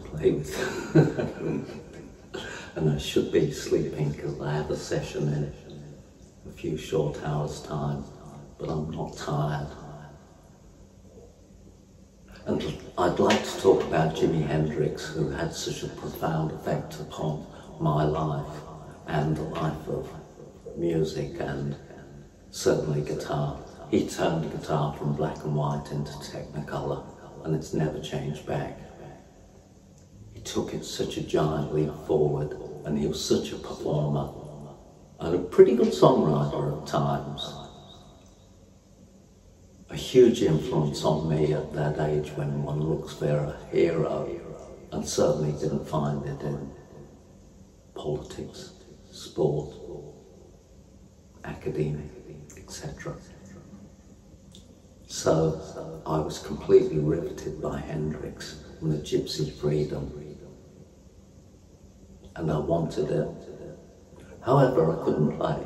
play with. And I should be sleeping because I have a session in a few short hours' time, but I'm not tired. And I'd like to talk about Jimi Hendrix, who had such a profound effect upon my life and the life of music and certainly guitar. He turned guitar from black and white into Technicolor, and it's never changed back. He took it such a giant leap forward, and he was such a performer and a pretty good songwriter at times. A huge influence on me at that age when one looks for a hero, and certainly didn't find it in politics, sport, academia, etc. So I was completely riveted by Hendrix and the gypsy freedom, and I wanted it. However, I couldn't play.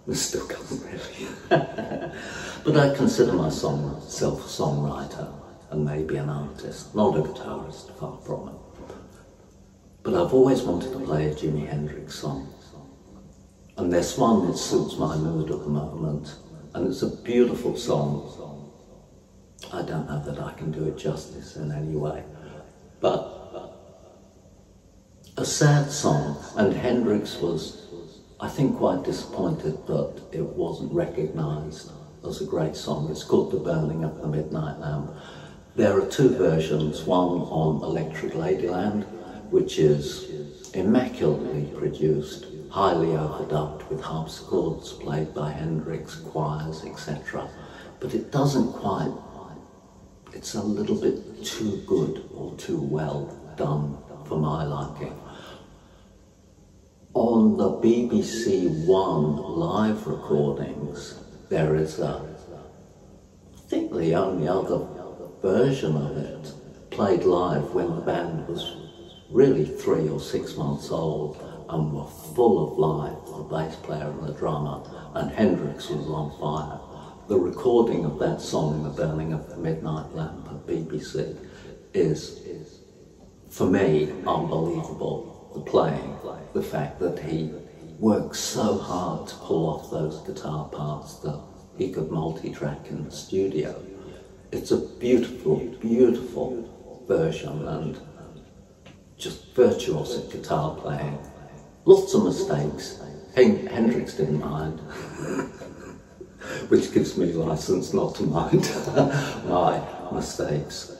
I still can't really. But I consider myself a songwriter and maybe an artist, not a guitarist, far from it. But I've always wanted to play a Jimi Hendrix song. And there's one that suits my mood at the moment, and it's a beautiful song. I don't know that I can do it justice in any way, but a sad song, and Hendrix was, I think, quite disappointed that it wasn't recognised as a great song. It's called The Burning of the Midnight Lamp. There are two versions, one on Electric Ladyland, which is immaculately produced, highly overdubbed with harpsichords played by Hendrix, choirs, etc. But it doesn't quite, it's a little bit too good or too well done for my liking. On the BBC One live recordings, there is I think the only other version of it played live when the band was really 3 or 6 months old and were full of life, the bass player and the drummer, and Hendrix was on fire. The recording of that song, The Burning of the Midnight Lamp, at BBC, is, for me, unbelievable. The playing, the fact that he worked so hard to pull off those guitar parts that he could multi-track in the studio. It's a beautiful, beautiful version, and just virtuosic guitar playing. Lots of mistakes. Hendrix didn't mind, which gives me license not to mind my mistakes.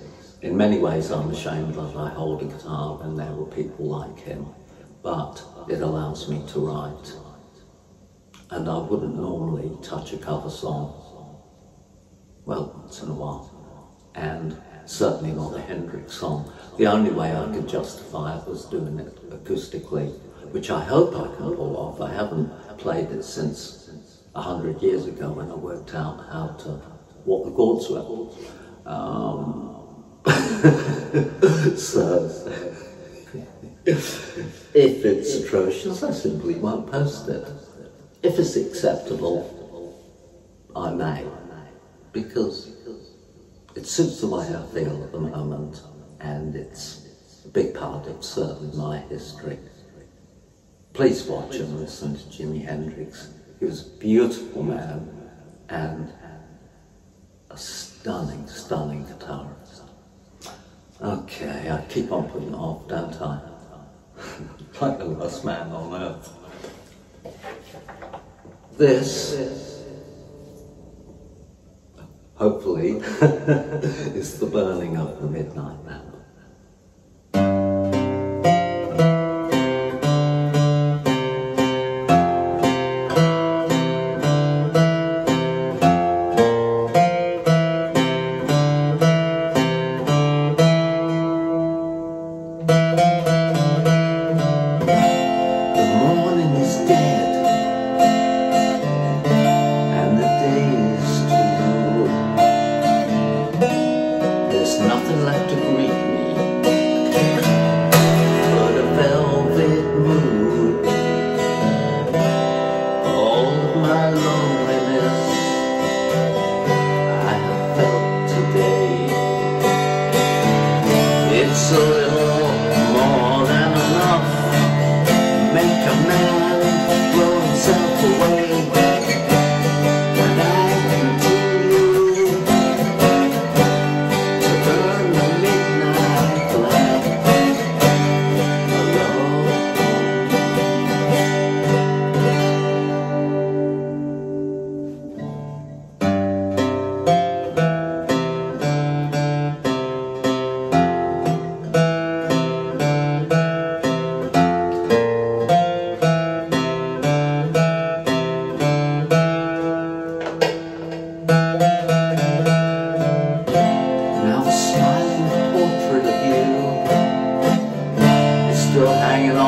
In many ways, I'm ashamed that I hold a guitar when there were people like him, but it allows me to write. And I wouldn't normally touch a cover song, well, once in a while, and certainly not a Hendrix song. The only way I could justify it was doing it acoustically, which I hope I can pull off. I haven't played it since 100 years ago when I worked out how to, what the chords were. So, if it's atrocious, I simply won't post it. If it's acceptable, I may, because it suits the way I feel at the moment, and it's a big part of certainly my history. Please watch and listen to Jimi Hendrix. He was a beautiful man and a stunning, stunning guitarist. Okay, I keep on putting it off, don't I? Like the last man on earth. This, hopefully, is The Burning of the Midnight Lamp. Nothing left to greet me but a velvet mood. All of my loneliness I have felt today. It's a little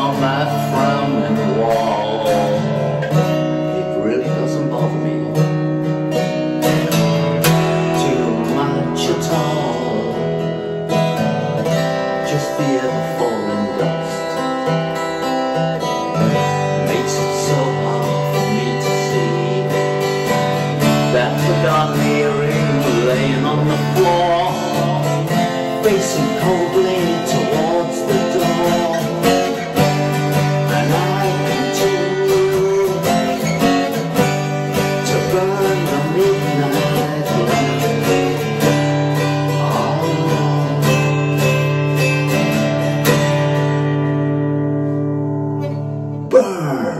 on that frowning wall. It really doesn't bother me too much at all. Just the ever-falling dust makes it so hard for me to see that forgotten earring laying on the floor, facing coldly towards the door. And I continue to burn the midnight lamp. Oh, burn.